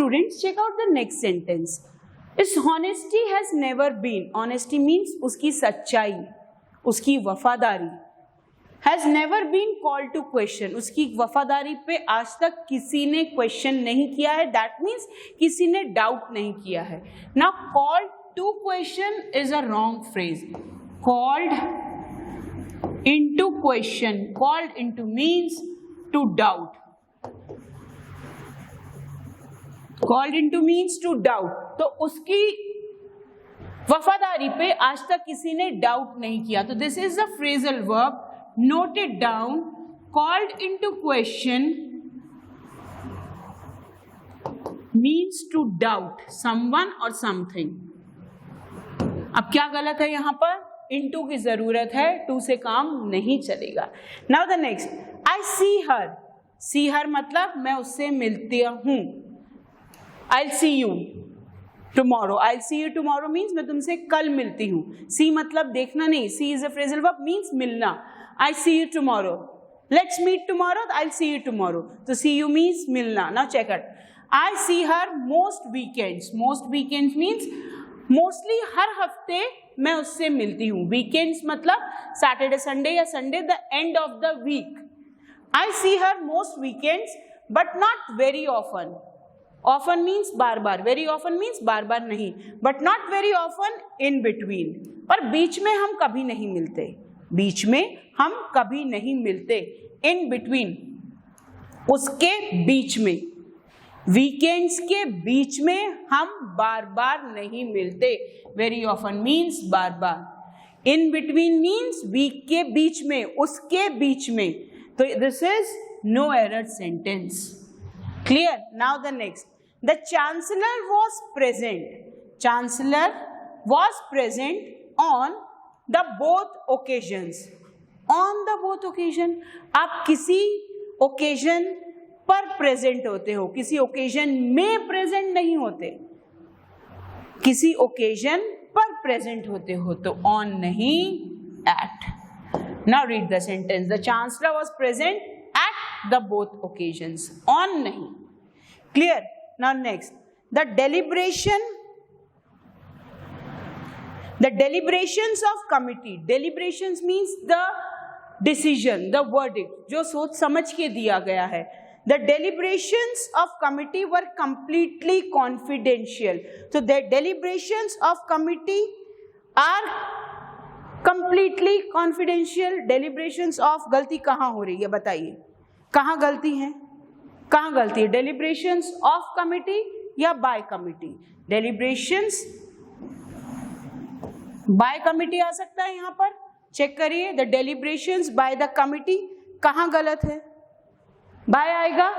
students, check out the next sentence. His honesty has never been, honesty means उसकी सच्चाई, उसकी वफादारी, has never been called to question, उसकी वफादारी पे आज तक किसी ने क्वेश्चन नहीं किया है, that means किसी ने डाउट नहीं किया है. Now called to question is a wrong phrase. Called into question, called into means to doubt. Called into means to doubt. तो उसकी वफादारी पे आज तक किसी ने डाउट नहीं किया. तो this is the phrasal verb. Note it down. Called into question means to doubt someone or something. अब क्या गलत है यहाँ पर? into की जरूरत है, to से काम नहीं चलेगा. Now the next. I see her. See her मतलब मैं उससे मिलती हूँ. I'll see you tomorrow. I'll see you tomorrow means मैं तुमसे कल मिलती हूँ. See मतलब देखना नहीं. See is a phrasal verb means मिलना. I see you tomorrow. Let's meet tomorrow. I'll see you tomorrow. So see you means मिलना. Now check it. I see her most weekends. Most weekends means mostly हर हफ्ते मैं उससे मिलती हूँ. Weekends मतलब Saturday, Sunday या Sunday the end of the week. I see her most weekends but not very often. Often means बार बार. Very often means बार बार नहीं. But not very often in between. और बीच में हम कभी नहीं मिलते. बीच में हम कभी नहीं मिलते. In between. उसके बीच में. वीकेंड्स के बीच में हम बार बार नहीं मिलते. Very often means बार बार. In between means वीक के बीच में, उसके बीच में. तो this is no error sentence. Clear? Now the next. The chancellor was present. Chancellor was present on the both occasions. On the both occasion. आप किसी occasion पर present होते हो, किसी occasion में present नहीं होते. किसी occasion पर present होते हो तो on नहीं, at. Now read the sentence. The chancellor was present at the both occasions. On नहीं. Clear? Now next. The deliberations of committee. Deliberations means the decision, the verdict, जो सोच समझ के दिया गया है. The deliberations of committee were completely confidential. So the deliberations of committee are completely confidential. Deliberations of गलती कहाँ हो रही है बताइए, कहाँ गलती है, कहाँ गलती है? Deliberations of committee या by committee? Deliberations by committee आ सकता है यहाँ पर. चेक करिए. The deliberations by the committee कहाँ गलत है? by आएगा.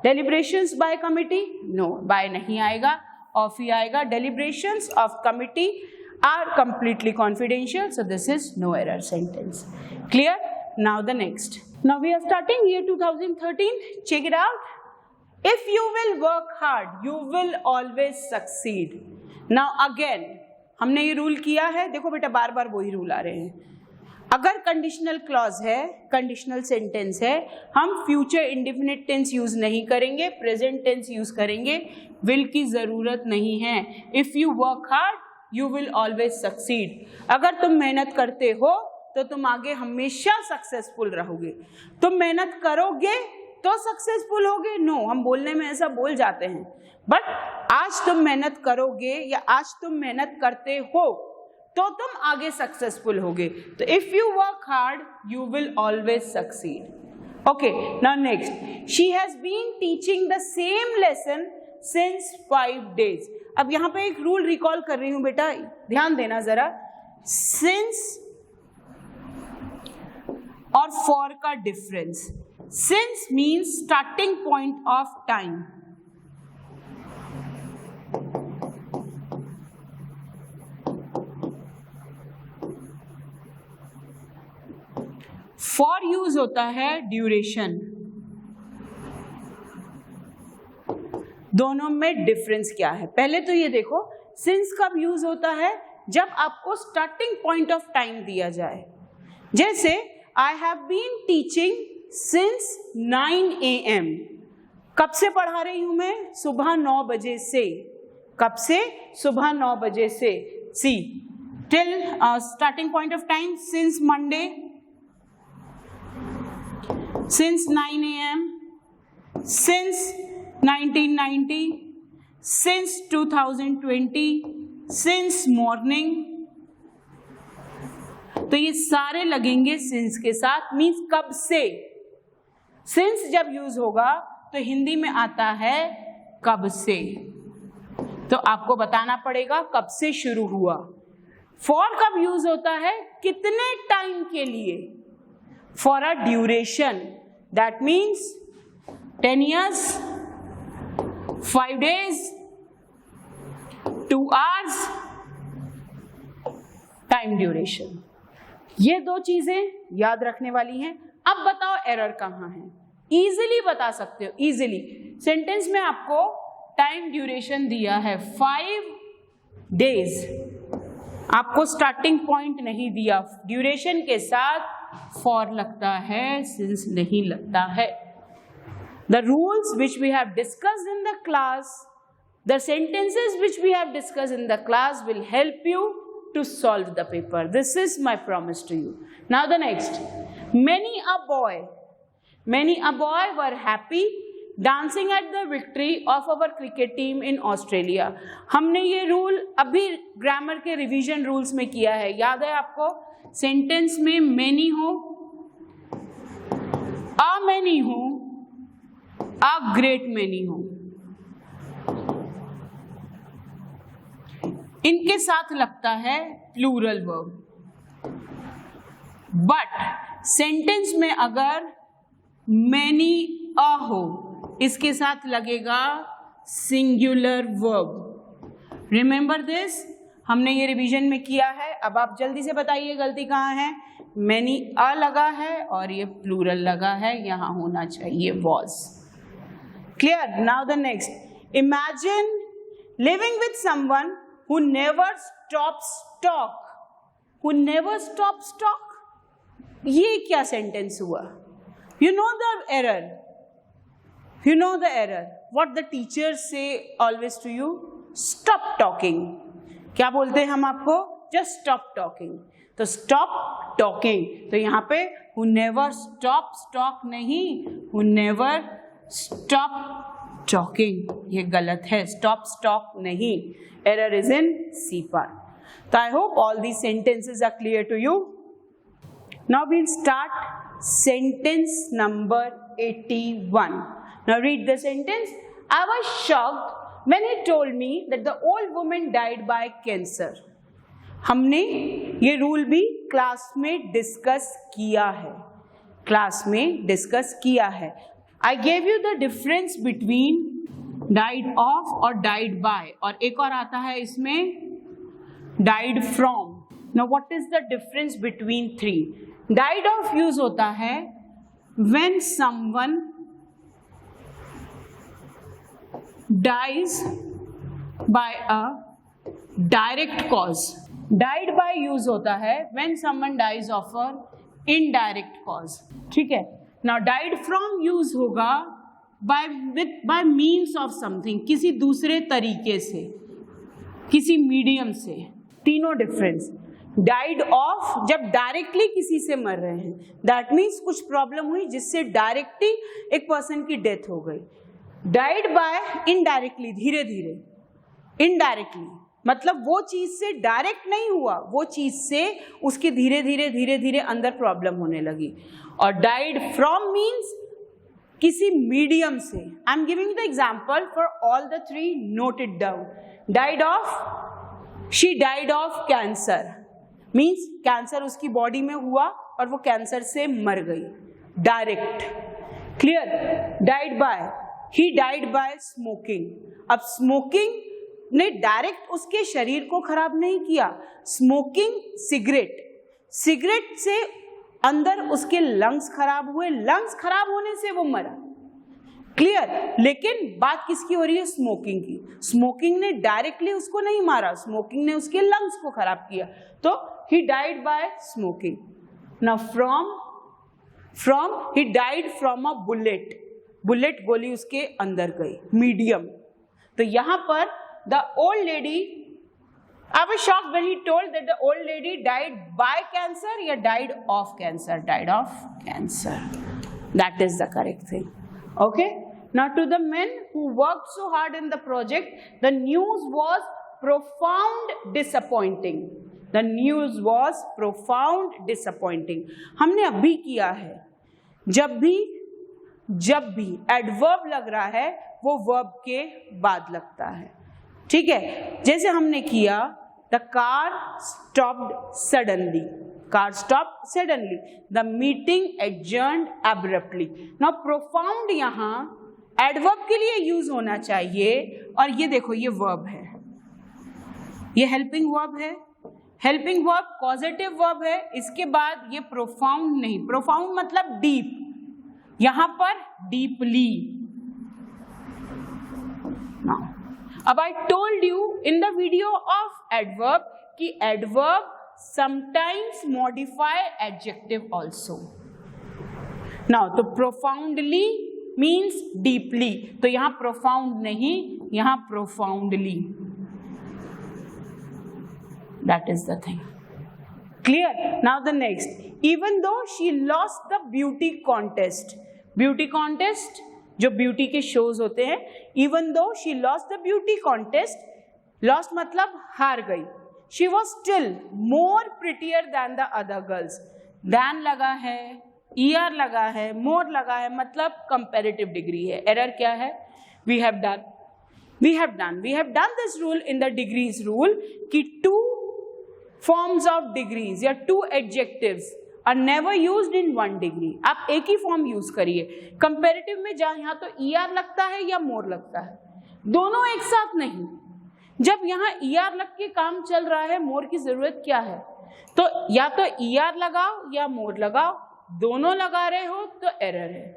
Deliberations by committee no, by नहीं आएगा, of ही आएगा. Deliberations of committee are completely confidential. So this is no error sentence. Clear? Now the next. Now we are starting year 2013. Check it out. If you will work hard, you will always succeed. Now again, हमने ये rule किया है. देखो बेटा बार बार वही rule आ रहे हैं. अगर कंडीशनल क्लॉज है, कंडीशनल सेंटेंस है, हम फ्यूचर इंडेफिनिट टेंस यूज नहीं करेंगे, प्रेजेंट टेंस यूज करेंगे. विल की जरूरत नहीं है. If you work hard you will always succeed. अगर तुम मेहनत करते हो तो तुम आगे हमेशा सक्सेसफुल रहोगे. तुम मेहनत करोगे तो सक्सेसफुल होगे. नो, हम बोलने में ऐसा बोल जाते हैं, बट आज तुम मेहनत करोगे या आज तुम मेहनत करते हो तो तुम आगे सक्सेसफुल होगे. तो if you work hard you will always succeed. Okay, now next. She has been teaching the same lesson since 5 days. अब यहाँ पे एक रूल रिकॉल कर रही हूं बेटा, ध्यान देना जरा. सिंस और फॉर का difference. Since means starting point of time. For use होता है ड्यूरेशन. दोनों में डिफरेंस क्या है? पहले तो ये देखो, सिंस कब यूज होता है? जब आपको स्टार्टिंग पॉइंट ऑफ टाइम दिया जाए. जैसे I have been teaching since 9 AM. कब से पढ़ा रही हूं मैं? सुबह 9 बजे से। कब से? सुबह 9 बजे से। See till starting point of time since Monday, since 9 AM, since 1990, since 2020, since morning. तो ये सारे लगेंगे सिंस के साथ, मीन्स कब से। सिंस जब यूज होगा तो हिंदी में आता है कब से। तो आपको बताना पड़ेगा कब से शुरू हुआ। फॉर कब यूज होता है? कितने टाइम के लिए? For a duration, that means 10 years, 5 days, 2 hours, time duration. ये 2 चीजें याद रखने वाली हैं। अब बताओ एरर कहाँ है? इजीली बता सकते हो, इजीली। सेंटेंस में आपको टाइम ड्यूरेशन दिया है 5 days, आपको स्टार्टिंग पॉइंट नहीं दिया। ड्यूरेशन के साथ फॉर लगता है, सिंस नहीं लगता है। The rules which we have discussed in the class, the sentences which we have discussed in the class will help you to solve the paper. This is my promise to you. Now the next, many a boy were happy dancing at the victory of our cricket team in Australia. हमने ये rule अभी grammar के revision rules में किया है, याद है आपको? सेंटेंस में many हो, a many हो, a great many हो, इनके साथ लगता है प्लूरल वर्ब। बट सेंटेंस में अगर many a हो, इसके साथ लगेगा सिंगुलर वर्ब। रिमेंबर दिस, हमने ये रिवीजन में किया है। अब आप जल्दी से बताइए गलती कहाँ है? many a लगा है और ये प्लूरल लगा है, यहाँ होना चाहिए was। Clear? Now the next. Imagine living with someone who never stops talk. Who never stops talk. ये क्या सेंटेंस हुआ? You know the error. You know the error. What the teachers say always to you? Stop talking. क्या बोलते हैं हम आपको? Just stop talking. तो stop talking. तो यहाँ पे who never stops talk नहीं, who never stop talking, ये गलत है। stop talk नहीं, error is in C part. So I hope all these sentences are clear to you. Now we'll start sentence number 81. Now read the sentence. I was shocked when he told me that the old woman died by cancer. हमने ये rule भी class में discuss किया है, class में discuss किया है। I gave you the difference between died of और died by, और एक और आता है इसमें died from. Now what is the difference between three? Died of use होता है when someone dies by a direct cause. Died by use होता है when someone dies of a indirect cause. ठीक है? Now died from use होगा by means of something, किसी दूसरे तरीके से, किसी मीडियम से। तीनों डिफरेंस। डाइड ऑफ जब डायरेक्टली किसी से मर रहे हैं, दैट मीन्स कुछ प्रॉब्लम हुई जिससे डायरेक्टली एक पर्सन की डेथ हो गई। डाइड बाय इनडायरेक्टली, धीरे धीरे। इनडायरेक्टली मतलब वो चीज से डायरेक्ट नहीं हुआ, वो चीज से उसकी धीरे धीरे अंदर प्रॉब्लम होने लगी। और डाइड फ्रॉम मीन्स किसी मीडियम से। I am giving the example for all the three, note it down. Died of, she died of cancer means cancer उसकी बॉडी में हुआ और वो कैंसर से मर गई, direct. Clear? Died by, he died by smoking. अब स्मोकिंग ने डायरेक्ट उसके शरीर को खराब नहीं किया। स्मोकिंग सिगरेट से अंदर उसके लंग्स खराब हुए, लंग्स खराब होने से वो मरा। क्लियर? लेकिन बात किसकी हो रही है? स्मोकिंग की। स्मोकिंग ने डायरेक्टली उसको नहीं मारा, स्मोकिंग ने उसके लंग्स को खराब किया, तो he died by smoking. Now from he died from a bullet. Bullet गोली उसके अंदर गई, मीडियम। तो यहां पर the old lady, I was shocked when he told that the old lady died by cancer या died of cancer. Died of cancer. That is the correct thing. Okay. Now to the men who worked so hard in the project, the news was profound disappointing. The news was profound disappointing. हमने अभी किया है, जब भी adverb लग रहा है वो verb के बाद लगता है, ठीक है। जैसे हमने किया the car stopped suddenly, car stopped suddenly, the meeting adjourned abruptly. Now profound यहाँ adverb के लिए यूज होना चाहिए, और ये देखो ये verb है, ये helping verb है, helping verb causative verb है, इसके बाद ये profound नहीं, profound मतलब deep, यहाँ पर deeply। Now अब I told you in the video of adverb कि adverb sometimes modify adjective also. Now तो profoundly means deeply, तो यहाँ profound नहीं, यहाँ profoundly. That is the thing. Clear? Now the next. Even though she lost the beauty contest. Beauty contest जो beauty के shows होते हैं, even though she lost the beauty contest, lost मतलब हार गई, she was still more prettier than the other girls. Then लगा है, year लगा है, मोर लगा है, मतलब कंपेरेटिव डिग्री है। एरर क्या है? We have done this rule in the degrees rule कि 2 फॉर्म्स ऑफ डिग्रीज या 2 adjectives are never used in 1 degree. आप एक ही फॉर्म यूज करिए। कंपेरेटिव में जहां यहाँ तो ER लगता है या मोर लगता है, दोनों एक साथ नहीं। जब यहाँ ER लग के काम चल रहा है, मोर की जरूरत क्या है? तो या तो ER लगाओ या मोर लगाओ, दोनों लगा रहे हो तो एरर है,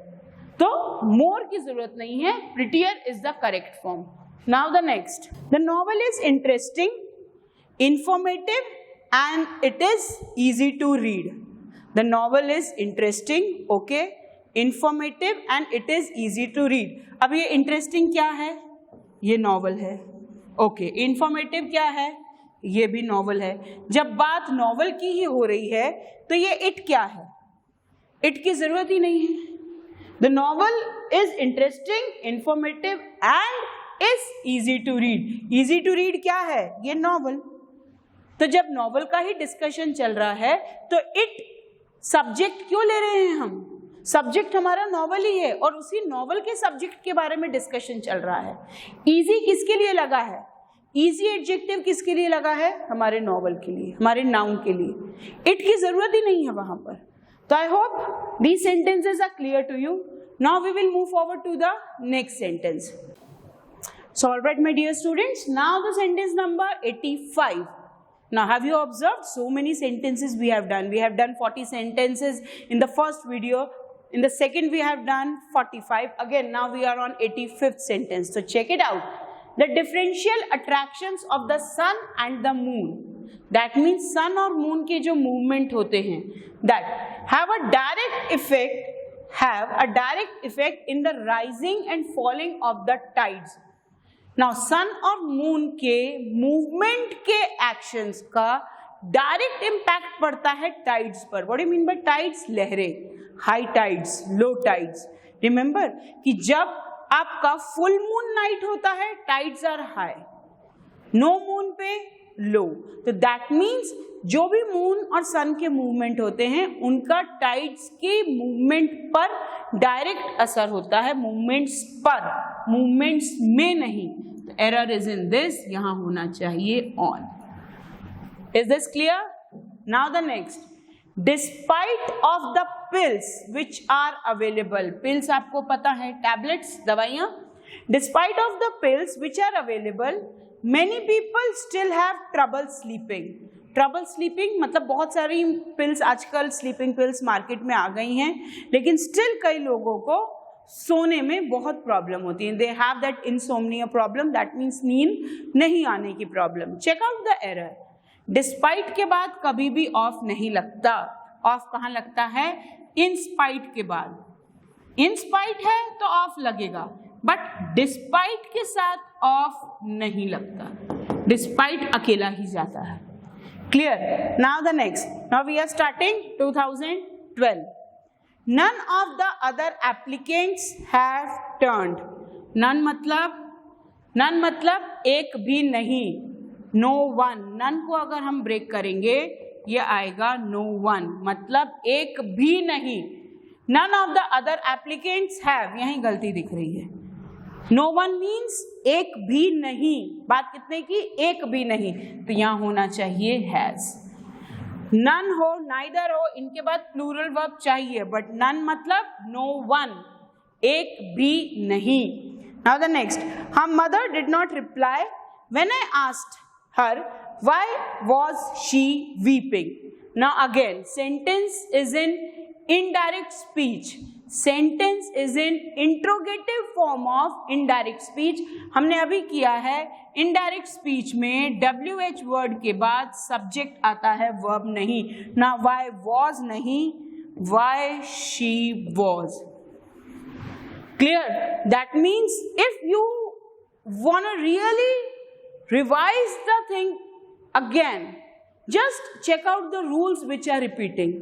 तो मोर की जरूरत नहीं है, prettier is the correct form. Now the next, the novel is interesting, informative and it is easy to read. The novel is interesting, okay, informative and it is easy to read. अब ये interesting क्या है? ये novel है, okay. Informative क्या है? ये भी novel है। जब बात novel की ही हो रही है तो ये it क्या है? it की जरूरत ही नहीं है। The novel is interesting, informative and is easy to read. Easy to read क्या है? ये novel। तो जब novel का ही discussion चल रहा है तो it सब्जेक्ट क्यों ले रहे हैं हम? सब्जेक्ट हमारा नॉवल ही है और उसी नॉवल के सब्जेक्ट के बारे में डिस्कशन चल रहा है। इजी किसके लिए लगा है? इजी एडजेक्टिव किसके लिए लगा है? हमारे नॉवल के लिए, हमारे नाउन के लिए। इट की जरूरत ही नहीं है वहां पर। तो I hope these sentences are clear to you. Now we will move forward to the next sentence. So alright my dear students, now the sentence number 85. Now have you observed so many sentences we have done? We have done 40 sentences in the first video. In the second we have done 45. Again now we are on 85th sentence. So check it out. The differential attractions of the sun and the moon. That means sun और moon के जो movement होते हैं, that have a direct effect in the rising and falling of the tides. Now sun और moon के movement के actions का direct impact पड़ता है टाइड्स पर। What do you mean by tides? लहरें, high tides, low tides. Remember कि जब आपका फुल मून नाइट होता है tides are high, no moon पे लो। तो दैट मीन्स जो भी मून और सन के मूवमेंट होते हैं उनका टाइड्स के मूवमेंट पर डायरेक्ट असर होता है, मूवमेंट्स पर, मूवमेंट्स में नहीं। तो एरर इज इन दिस, यहां होना चाहिए on. Is this clear? Now the next, despite of the pills which are available. Pills आपको पता है, टैबलेट्स, दवाइयां। Despite of the pills which are available, many people still have trouble sleeping. Trouble sleeping मतलब बहुत सारी pills आजकल sleeping pills market में आ गई हैं, लेकिन स्टिल कई लोगों को सोने में बहुत प्रॉब्लम होती है। They have that insomnia problem, that means नींद नहीं आने की problem. Check out the error. Despite के बाद कभी भी ऑफ नहीं लगता। ऑफ कहाँ लगता है? इन स्पाइट के बाद। इन स्पाइट है तो ऑफ लगेगा, बट डिस्पाइट के साथ ऑफ नहीं लगता, डिस्पाइट अकेला ही जाता है। Clear? Now the next, now we are starting 2012. None of the other applicants have turned. None मतलब एक भी नहीं, no one. None को अगर हम ब्रेक करेंगे ये आएगा no one, मतलब एक भी नहीं। None of the other applicants have, यहीं गलती दिख रही है। No one means एक भी नहीं, बात कितने की? एक भी नहीं, तो यहाँ होना चाहिए has। नन हो, नाइदर हो, इनके बाद प्लूरल वर्ब चाहिए, बट नन मतलब नो वन, एक भी नहीं। Now the next, her mother did not reply when I asked her why was she weeping. Now again sentence is in indirect speech, sentence is in interrogative form of indirect speech. हमने अभी किया है indirect speech में WH word के बाद subject आता है, verb नहीं। ना वाई वॉज नहीं, why she was. Clear? That means if you want to really revise the thing again, just check out the rules which are repeating.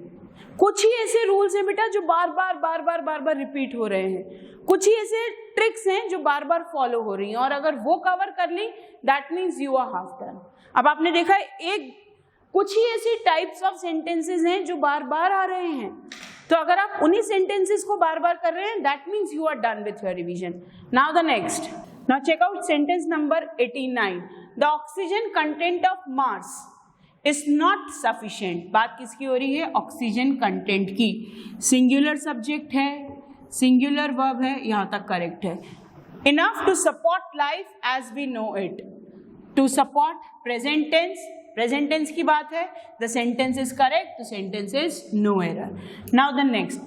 कुछ ही ऐसे रूल्स हैं बेटा जो बार बार रिपीट हो रहे हैं, कुछ ही ऐसे ट्रिक्स हैं जो बार बार फॉलो हो रही हैं, और अगर वो कवर कर ली that means you are half done. अब आपने देखा एक कुछ ही ऐसी टाइप्स ऑफ सेंटेंसेस हैं जो बार बार आ रहे हैं, तो अगर आप उन्हीं सेंटेंसेस को बार बार कर रहे हैं that means you are done with your revision. Now the next, now check out sentence number 89। The oxygen content of Mars is not sufficient. बात किसकी हो रही है? ऑक्सीजन कंटेंट की। सिंगुलर सब्जेक्ट है, सिंगुलर वर्ब है, यहां तक करेक्ट है। Enough to support life as we know it. To support present tense, present tense की बात है, the sentence is correct, the sentence is no error. Now the next,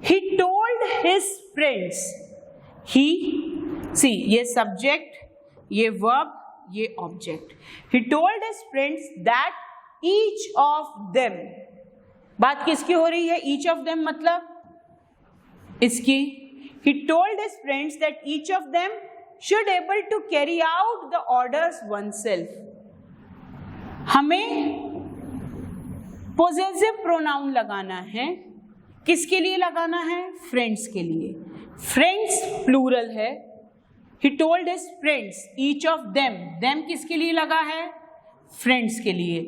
he told his friends. He, see ये subject, ये verb, ये object. He told his friends that each of them. बात किसकी हो रही है? ईच ऑफ देम मतलब इसकी। He told his friends that each of them should able to carry out the orders oneself. हमें possessive pronoun लगाना है, किसके लिए लगाना है? फ्रेंड्स के लिए। फ्रेंड्स प्लूरल है। He told his friends, each of them, them किसके लिए लगा है? फ्रेंड्स के लिए।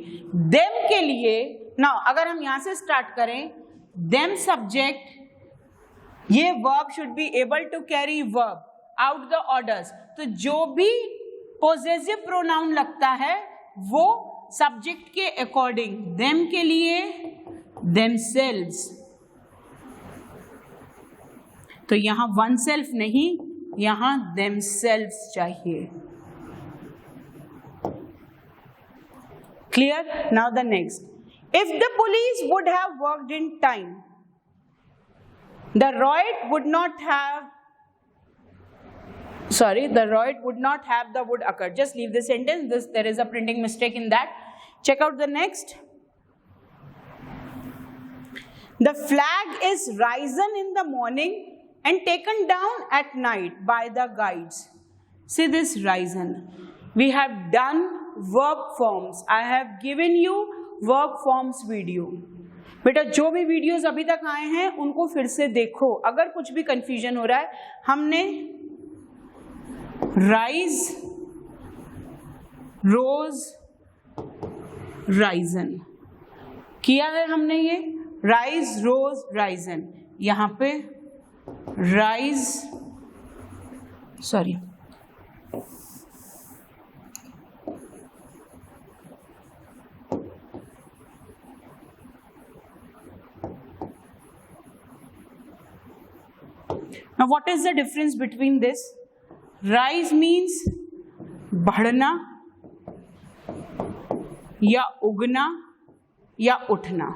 them के लिए, now अगर हम यहां से स्टार्ट करें, them सब्जेक्ट, ये verb should be able to carry verb out the orders. तो जो भी पोजेसिव प्रोनाउन लगता है वो सब्जेक्ट के अकॉर्डिंग, देम के लिए देमसेल्व्स, तो यहां वन सेल्फ नहीं, यहां देमसेल्व्स चाहिए। Clear? Now the next, if the police would have worked in time, the riot would not have the would occur. Just leave the sentence. There is a printing mistake in that. Check out the next. The flag is risen in the morning and taken down at night by the guides. See this risen. We have done verb forms. I have given you verb forms video. बेटा जो भी videos अभी तक आए हैं उनको फिर से देखो, अगर कुछ भी कंफ्यूजन हो रहा है। हमने राइज, रोज, राइजन किया है, हमने ये राइज, रोज, राइजन, यहां पे rise, sorry now what is the difference between this? Rise means बढ़ना या उगना या उठना।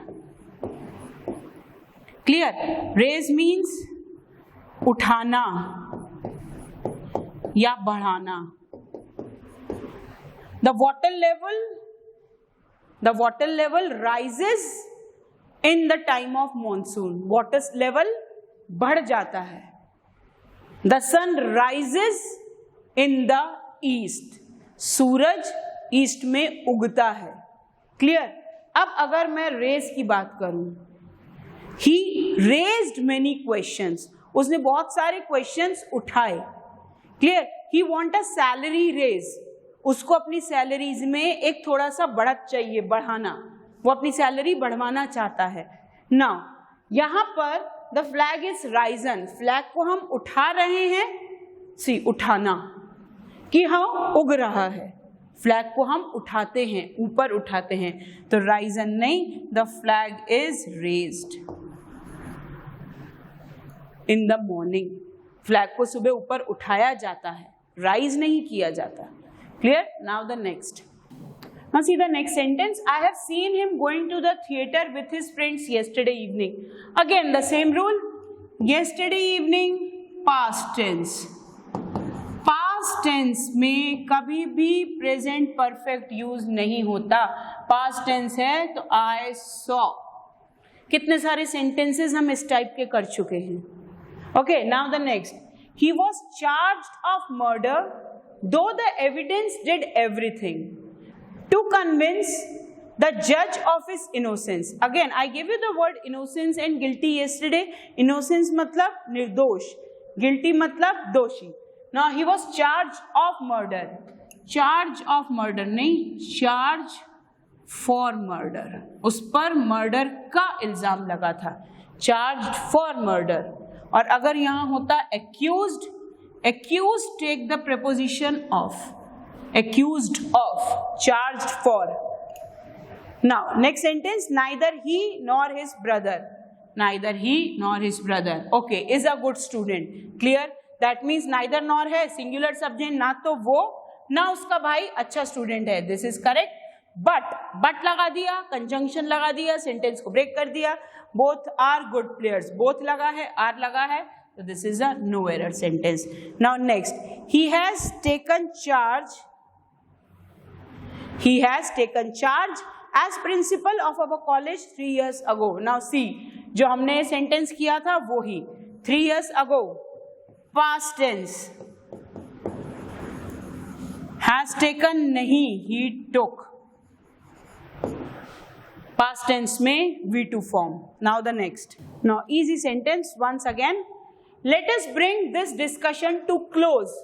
क्लियर? रेज मीन्स उठाना या बढ़ाना। The water level rises in the time of monsoon. Water level बढ़ जाता है। The sun rises in the east, सूरज ईस्ट में उगता है। क्लियर। अब अगर मैं रेज की बात करूं, ही रेज्ड मेनी क्वेश्चंस, उसने बहुत सारे क्वेश्चंस उठाए। Clear. He want a salary raise, उसको अपनी सैलरीज में एक थोड़ा सा बढ़त चाहिए, बढ़ाना, वो अपनी सैलरी बढ़वाना चाहता है। नाउ यहां पर the flag is Ryzen, flag को हम उठा रहे हैं, सी उठाना, कि हम उग रहा है, फ्लैग को हम उठाते हैं, ऊपर उठाते हैं, तो राइजन नहीं, the flag is raised in the morning, flag को सुबह ऊपर उठाया जाता है, राइज नहीं किया जाता। Clear. Now the next, now see the next sentence, I have seen him going to the theater with his friends yesterday evening. Again the same rule, yesterday evening, past tense, past tense में कभी भी present perfect use नहीं होता, past tense है तो I saw। कितने सारे sentences हम इस टाइप के कर चुके हैं। Okay, now the next, he was charged of murder though the evidence did everything to convince the judge of his innocence. Again, I gave you the word innocence and guilty yesterday. Innocence मतलब निर्दोष, guilty मतलब दोषी। Now he was charged of murder, charge of murder नहीं, charge for murder, उस पर murder का इल्जाम लगा था, charged for murder। और अगर यहाँ होता accused, accused take the preposition of, accused of, charged for। Now next sentence, neither he nor his brother, neither he nor his brother, okay, is a good student। Clear। that means neither nor है singular subject, ना तो वो ना उसका भाई अच्छा student है, this is correct। but लगा दिया, conjunction लगा दिया, sentence को break कर दिया, both are good players, both लगा है, are लगा है, so this is a no error sentence। Now next, he has taken charge, he has taken charge as principal of our college 3 years ago। Now see, जो हमने sentence किया था वो ही 3 years ago, past tense, has taken नहीं, he took, past tense में V2 form। Now the next, now easy sentence once again, let us bring this discussion to close।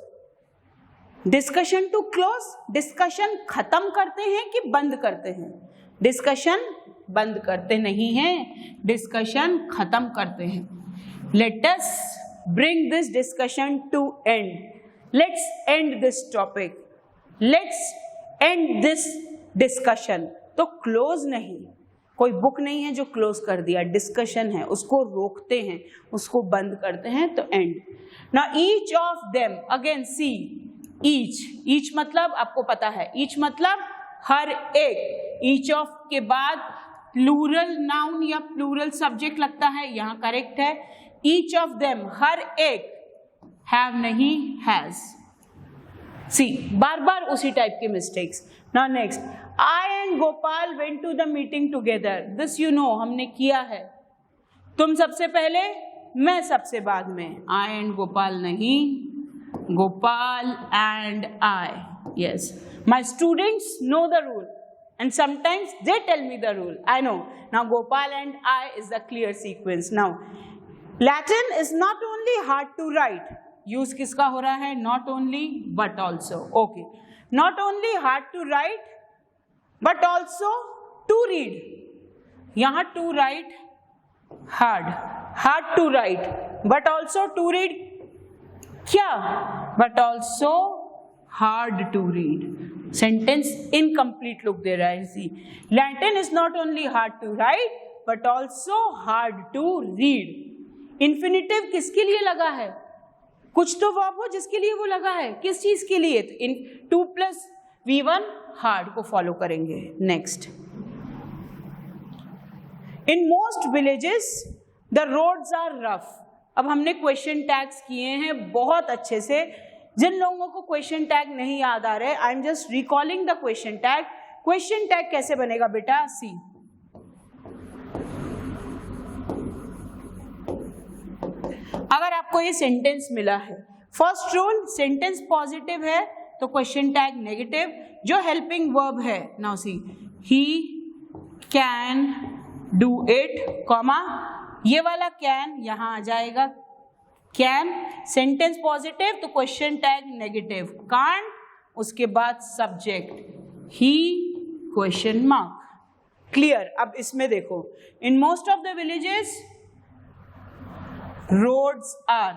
Discussion to close, discussion खत्म करते हैं कि बंद करते हैं? Discussion बंद करते नहीं हैं, डिस्कशन खत्म करते हैं। Let us bring this discussion to end, let's end this topic, let's end this discussion. तो क्लोज नहीं, कोई बुक नहीं है जो क्लोज कर दिया, डिस्कशन है, उसको रोकते हैं, उसको बंद करते हैं, तो and. Now each of them, again see each मतलब आपको पता है, ईच मतलब हर एक, ईच ऑफ के बाद प्लूरल नाउन या प्लूरल सब्जेक्ट लगता है, यहाँ करेक्ट है। ईच ऑफ देम हर एक, हैव नहीं हैज। सी बार बार उसी टाइप के mistakes. Now next, I and Gopal went to the meeting together. This you know हमने किया है, तुम सबसे पहले मैं सबसे बाद में, आई एंड गोपाल नहीं, Gopal and I, yes, my students know the rule and sometimes they tell me the rule, I know। Now Gopal and I is the clear sequence। Now Latin is not only hard to write, use किसका हो रहा है, not only but also, okay, not only hard to write but also to read, यहाँ to write hard to write but also to read क्या, but also hard to read, sentence incomplete look दे रहा है। See Latin is not only hard to write but also hard to read. Infinitive किसके लिए लगा है, कुछ तो वर्ब हो जिसके लिए वो लगा है, किस चीज के लिए, इन 2 + V1 हार्ड को फॉलो करेंगे। Next, in most villages the roads are rough. अब हमने क्वेश्चन टैग्स किए हैं बहुत अच्छे से, जिन लोगों को क्वेश्चन टैग नहीं याद आ रहे, I am just recalling the question tag. Question tag कैसे बनेगा बेटा, सी अगर आपको ये सेंटेंस मिला है, फर्स्ट रूल, सेंटेंस पॉजिटिव है तो क्वेश्चन टैग नेगेटिव, जो हेल्पिंग वर्ब है, now see, he can do it, comma, ये वाला कैन यहां आ जाएगा, कैन, सेंटेंस पॉजिटिव तो क्वेश्चन टैग नेगेटिव, कांट, उसके बाद subject, he, question mark. Clear? अब इसमें देखो, in most of the villages roads are,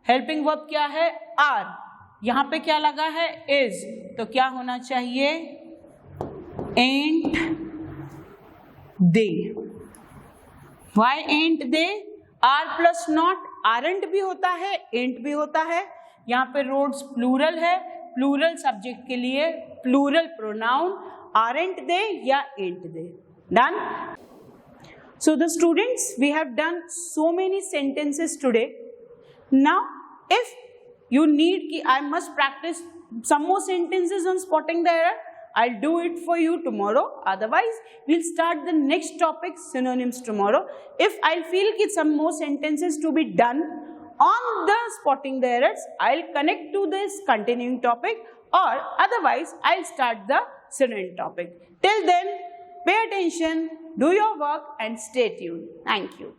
helping verb क्या है, आर, यहां पे क्या लगा है, इज, तो क्या होना चाहिए, ain't they. Why ain't they? Are plus not, aren't भी होता है, एंट भी होता है। यहाँ पे रोड्स प्लूरल है, प्लूरल सब्जेक्ट के लिए प्लूरल प्रोनाउन, आरंट दे या ain't they. Done? So the students, we have done so many sentences today. Now, if you need ki I must practice some more sentences on spotting the error, I'll do it for you tomorrow. Otherwise, we'll start the next topic, synonyms, tomorrow. If I'll feel ki some more sentences to be done on the spotting the errors, I'll connect to this continuing topic, or otherwise, I'll start the synonym topic. Till then, pay attention, do your work and stay tuned. Thank you.